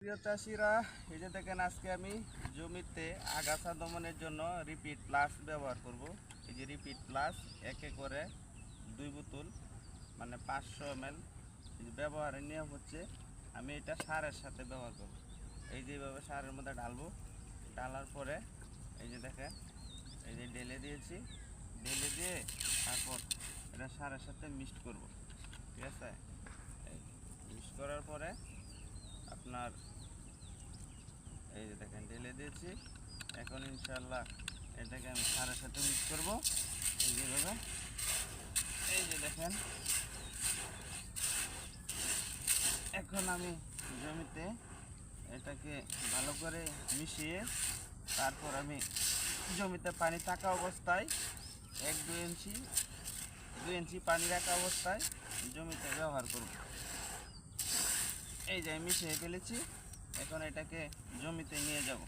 প্রিয় চাষিরা, এই যে দেখেন আজকে আমি জমিতে আগাছা দমনের জন্য রিপিট প্লাস ব্যবহার করব। এই যে রিপিট প্লাস একে করে 2 বোতল মানে 500 ml ব্যবহারের নিয়ম হচ্ছে আমি এটা সারের সাথে ব্যবহার করব। এই যেভাবে সারের মধ্যে ঢালবো, ঢালার পরে এই যে দেখেন এই যে ঢেলে দিয়েছি, ঢেলে দিয়ে তারপর এটা সারের সাথে মিক্সড করব। ঠিক আছে, মিক্স করার পরে আপনার এই যে দেখেন ঢেলে দিয়েছি। এখন ইনশাল্লাহ এটাকে আমি সারের সাথে মিক্স করব। এই যেভাবে এই যে দেখেন এখন আমি জমিতে এটাকে ভালো করে মিশিয়ে তারপর আমি জমিতে পানি থাকা অবস্থায় 1-2 ইঞ্চি পানি রাখা অবস্থায় জমিতে ব্যবহার করব। এই যে আমি মিশিয়ে ফেলেছি, এখন এটাকে জমিতে নিয়ে যাব।